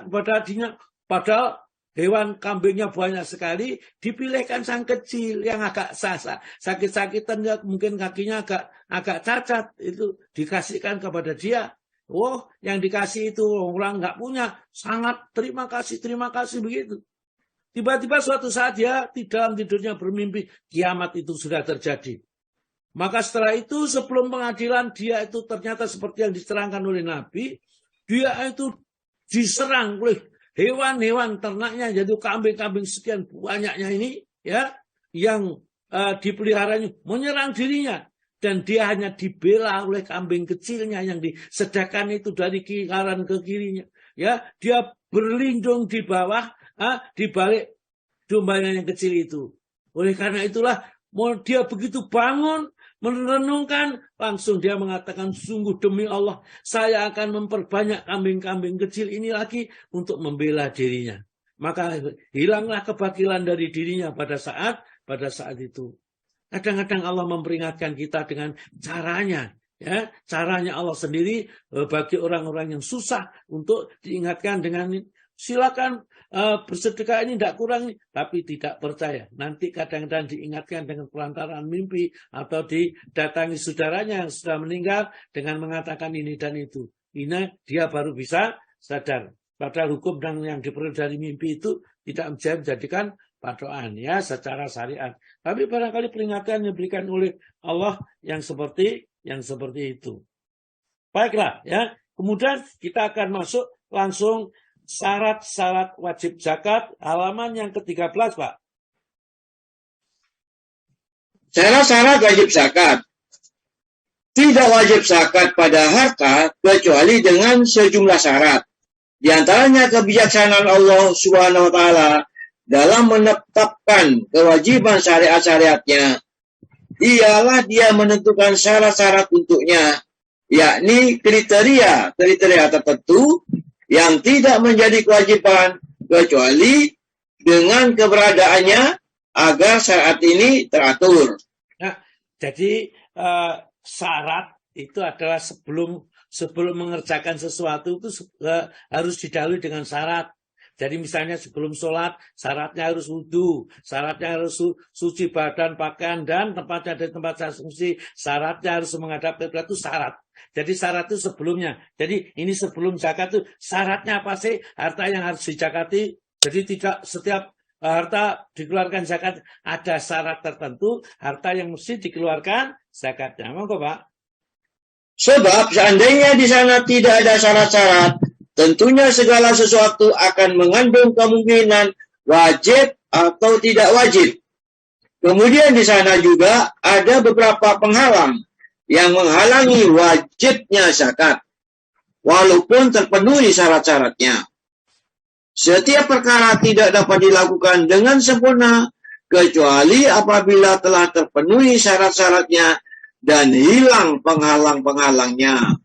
kepada dirinya, padahal hewan kambingnya banyak sekali, dipilihkan sang kecil yang agak sakit-sakitan, mungkin kakinya agak cacat, itu dikasihkan kepada dia. Oh, yang dikasih itu orang nggak punya, sangat terima kasih begitu. Tiba-tiba suatu saat dia dalam tidurnya bermimpi, kiamat itu sudah terjadi. Maka setelah itu sebelum pengadilan dia itu ternyata seperti yang diterangkan oleh Nabi, dia itu diserang oleh hewan-hewan ternaknya, yaitu kambing-kambing sekian banyaknya ini, ya, yang dipeliharanya menyerang dirinya, dan dia hanya dibela oleh kambing kecilnya yang disedahkan itu dari kanan ke kirinya, ya, dia berlindung di bawah, di balik dombanya yang kecil itu. Oleh karena itulah dia begitu bangun merenungkan, langsung dia mengatakan, sungguh demi Allah, saya akan memperbanyak kambing-kambing kecil ini lagi untuk membela dirinya. Maka hilanglah kebakilan dari dirinya pada saat itu. Kadang-kadang Allah memperingatkan kita dengan caranya. Ya, caranya Allah sendiri bagi orang-orang yang susah untuk diingatkan dengan silakan bersedekah ini tidak kurang, tapi tidak percaya. Nanti kadang-kadang diingatkan dengan pelantaran mimpi atau didatangi saudaranya yang sudah meninggal dengan mengatakan ini dan itu. Ini dia baru bisa sadar. Padahal hukum yang diperoleh dari mimpi itu tidak menjadikan patokan ya secara syariat. Tapi barangkali peringatan yang diberikan oleh Allah yang seperti itu. Baiklah ya. Kemudian kita akan masuk langsung syarat-syarat wajib zakat, halaman yang ke-13, Pak. Syarat-syarat wajib zakat. Tidak wajib zakat pada harta kecuali dengan sejumlah syarat. Di antaranya kebijaksanaan Allah Subhanahu wa taala dalam menetapkan kewajiban syariat-syariatnya. Ialah dia menentukan syarat-syarat untuknya, yakni kriteria tertentu yang tidak menjadi kewajiban kecuali dengan keberadaannya agar syarat ini teratur. Nah, jadi syarat itu adalah sebelum mengerjakan sesuatu itu harus didahului dengan syarat. Jadi misalnya sebelum sholat, syaratnya harus wudhu, syaratnya harus suci badan, pakaian, dan tempatnya dari tempat suci, syaratnya harus menghadap ke kiblat, itu syarat. Jadi syarat itu sebelumnya. Jadi ini sebelum zakat itu syaratnya apa sih? Harta yang harus dizakati. Jadi tidak setiap harta dikeluarkan zakat, ada syarat tertentu harta yang mesti dikeluarkan zakatnya. Monggo, Pak. Sebab seandainya di sana tidak ada syarat-syarat, tentunya segala sesuatu akan mengandung kemungkinan wajib atau tidak wajib. Kemudian di sana juga ada beberapa penghalang yang menghalangi wajibnya zakat, walaupun terpenuhi syarat-syaratnya. Setiap perkara tidak dapat dilakukan dengan sempurna, kecuali apabila telah terpenuhi syarat-syaratnya dan hilang penghalang-penghalangnya.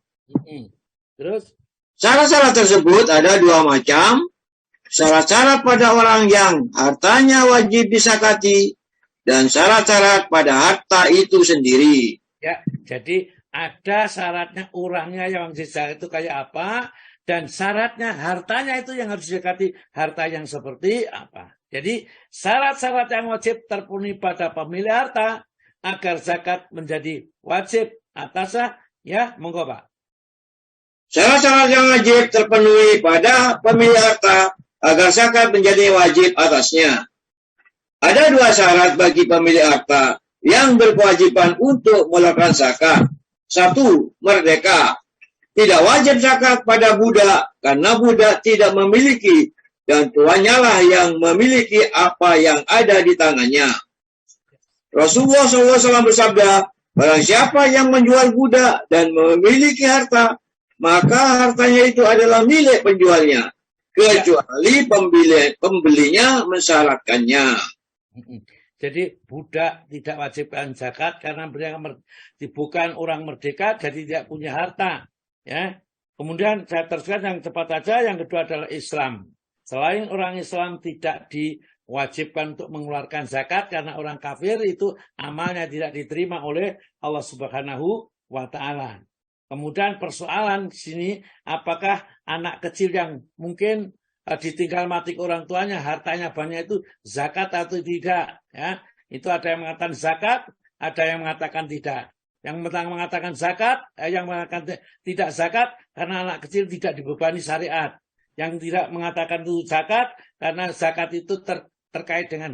Terus? Syarat-syarat tersebut ada dua macam. Syarat-syarat pada orang yang hartanya wajib disakati, dan syarat-syarat pada harta itu sendiri. Ya, jadi ada syaratnya orangnya yang dizakat itu kayak apa, dan syaratnya hartanya itu yang harus dizakati, harta yang seperti apa. Jadi syarat-syarat yang wajib terpenuhi pada pemilik harta agar zakat menjadi wajib atasnya, ya, monggo, Pak. Syarat-syarat yang wajib terpenuhi pada pemilik harta agar zakat menjadi wajib atasnya. Ada dua syarat bagi pemilik harta yang berkewajiban untuk melakukan zakat. Satu, merdeka. Tidak wajib zakat pada budak karena budak tidak memiliki dan tuannya lah yang memiliki apa yang ada di tangannya. Rasulullah SAW bersabda, barang siapa yang menjual budak dan memiliki harta, maka hartanya itu adalah milik penjualnya, kecuali pembelinya mensyaratkannya. Jadi budak tidak wajibkan zakat karena mereka bukan orang merdeka, jadi tidak punya harta. Ya. Kemudian saya teruskan yang cepat saja. Yang kedua adalah Islam. Selain orang Islam tidak diwajibkan untuk mengeluarkan zakat karena orang kafir itu amalnya tidak diterima oleh Allah Subhanahu wa Ta'ala. Kemudian persoalan di sini, apakah anak kecil yang mungkin ditinggal mati orang tuanya, hartanya banyak itu zakat atau tidak? Ya, itu ada yang mengatakan zakat, ada yang mengatakan tidak. Yang mengatakan zakat, yang mengatakan tidak zakat karena anak kecil tidak dibebani syariat. Yang tidak mengatakan itu zakat karena zakat itu terkait dengan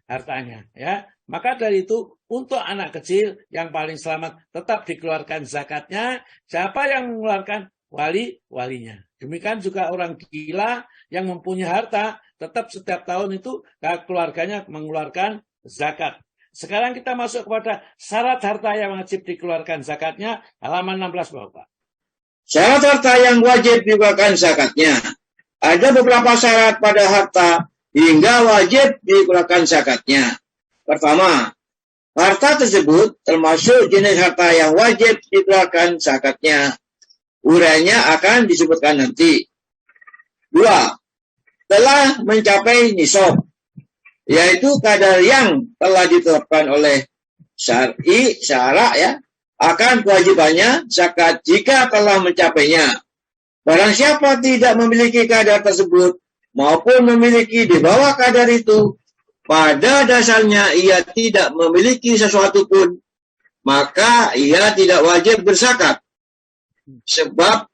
hartanya. Ya, maka dari itu untuk anak kecil yang paling selamat tetap dikeluarkan zakatnya. Siapa yang mengeluarkan? Walinya. Demikian juga orang gila yang mempunyai harta, tetap setiap tahun itu keluarganya mengeluarkan zakat. Sekarang kita masuk kepada syarat harta yang wajib dikeluarkan zakatnya, halaman 16 Bapak. Syarat harta yang wajib dikeluarkan zakatnya. Ada beberapa syarat pada harta hingga wajib dikeluarkan zakatnya. Pertama, harta tersebut termasuk jenis harta yang wajib dikeluarkan zakatnya. Uraiannya akan disebutkan nanti. 2. Telah mencapai nisab, yaitu kadar yang telah ditetapkan oleh syara ya, akan kewajibannya zakat jika telah mencapainya. Barang siapa tidak memiliki kadar tersebut maupun memiliki di bawah kadar itu, pada dasarnya ia tidak memiliki sesuatu pun, maka ia tidak wajib berzakat. Sebab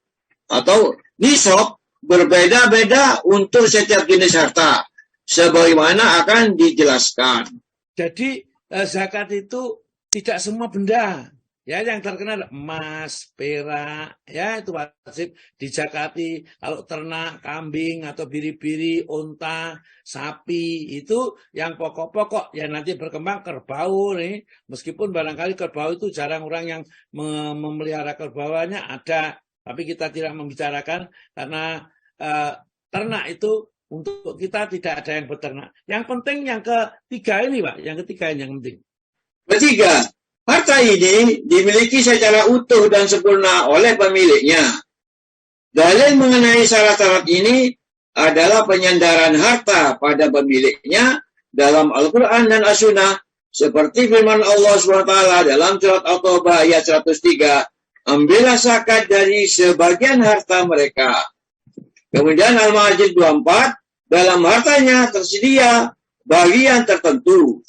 atau nisab berbeda-beda untuk setiap jenis harta, sebagaimana akan dijelaskan. Jadi zakat itu tidak semua benda. Ya, yang terkenal emas, perak, ya itu wajib dizakati. Kalau ternak, kambing atau biri-biri, unta, sapi itu yang pokok-pokok. Ya nanti berkembang kerbau nih. Meskipun barangkali kerbau itu jarang orang yang memelihara kerbauannya ada, tapi kita tidak membicarakan karena ternak itu untuk kita tidak ada yang beternak. Yang penting yang ketiga ini, Pak. Yang ketiga yang penting. Ketiga, harta ini dimiliki secara utuh dan sempurna oleh pemiliknya. Dalil mengenai syarat-syarat ini adalah penyandaran harta pada pemiliknya dalam Al-Quran dan As-Sunnah, seperti firman Allah SWT dalam surat At-Taubah ayat 103, ambillah zakat dari sebagian harta mereka. Kemudian Al-Ma'arij 24, dalam hartanya tersedia bagian tertentu.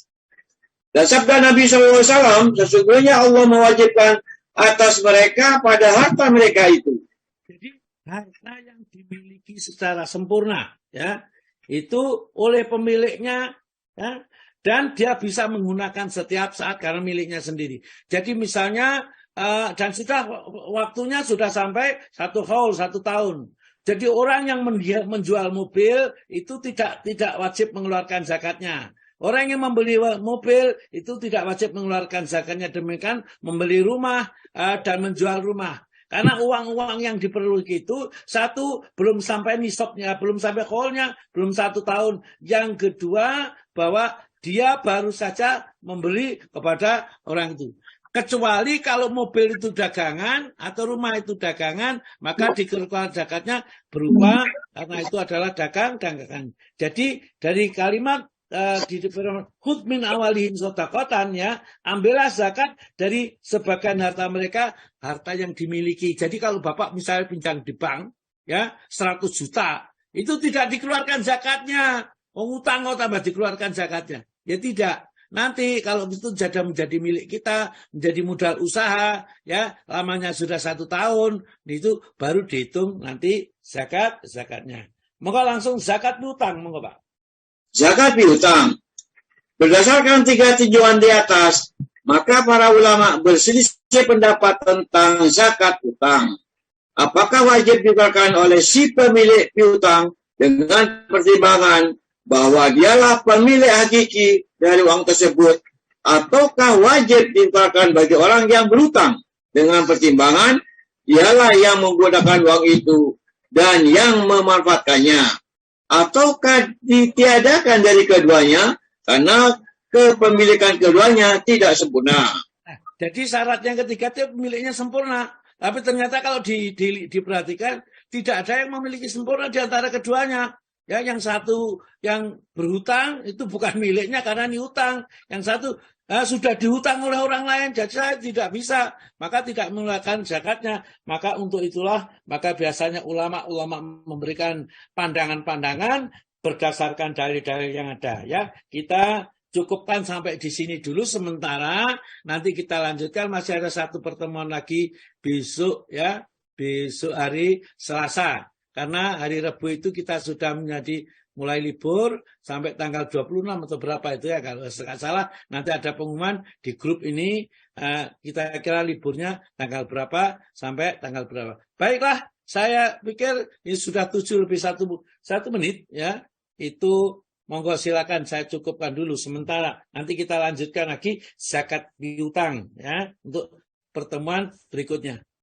Dan sabda Nabi SAW, sesungguhnya Allah mewajibkan atas mereka pada harta mereka itu. Jadi harta yang dimiliki secara sempurna, ya, itu oleh pemiliknya, ya, dan dia bisa menggunakan setiap saat karena miliknya sendiri. Jadi misalnya, dan sudah waktunya sudah sampai 1 haul, 1 tahun. Jadi orang yang menjual mobil itu tidak wajib mengeluarkan zakatnya. Orang yang membeli mobil itu tidak wajib mengeluarkan zakatnya, demikian membeli rumah dan menjual rumah. Karena uang-uang yang diperlukan itu, satu, belum sampai nisabnya, belum sampai haulnya, belum 1 tahun. Yang kedua, bahwa dia baru saja membeli kepada orang itu. Kecuali kalau mobil itu dagangan atau rumah itu dagangan, maka dikeluarkan zakatnya berupa, karena itu adalah dagangan. Jadi dari kalimat di khudz min awalihim shadaqatan, ya, ambillah zakat dari sebagian harta mereka, harta yang dimiliki. Jadi kalau Bapak misalnya pinjam di bank, ya, 100 juta, itu tidak dikeluarkan zakatnya. Utang kok tambah dikeluarkan zakatnya. Ya tidak. Nanti kalau itu menjadi milik kita, menjadi modal usaha, ya, lamanya sudah 1 tahun, itu baru dihitung nanti zakatnya. Maka langsung zakat piutang, monggo Pak. Zakat piutang. Berdasarkan 3 tinjauan di atas, maka para ulama berselisih pendapat tentang zakat utang. Apakah wajib dikeluarkan oleh si pemilik piutang dengan pertimbangan bahwa dialah pemilik hakiki dari uang tersebut, ataukah wajib dikeluarkan bagi orang yang berutang dengan pertimbangan ialah yang menggunakan uang itu dan yang memanfaatkannya, ataukah ditiadakan dari keduanya karena kepemilikan keduanya tidak sempurna. Nah, jadi syarat yang ketiga itu pemiliknya sempurna. Tapi ternyata kalau diperhatikan tidak ada yang memiliki sempurna di antara keduanya. Ya, yang satu yang berhutang itu bukan miliknya karena ini hutang. Yang satu sudah dihutang oleh orang lain, jadi saya tidak bisa, maka tidak mengeluarkan zakatnya. Maka untuk itulah, maka biasanya ulama-ulama memberikan pandangan-pandangan berdasarkan dalil-dalil yang ada. Ya, kita cukupkan sampai di sini dulu sementara, nanti kita lanjutkan, masih ada satu pertemuan lagi besok ya, besok hari Selasa. Karena hari Rabu itu kita sudah menjadi mulai libur sampai tanggal 26 atau berapa itu ya, kalau tidak salah nanti ada pengumuman di grup ini, kita kira liburnya tanggal berapa sampai tanggal berapa. Baiklah, saya pikir ini sudah 7 lebih 1 menit ya, itu monggo silakan saya cukupkan dulu sementara. Nanti kita lanjutkan lagi zakat piutang ya untuk pertemuan berikutnya.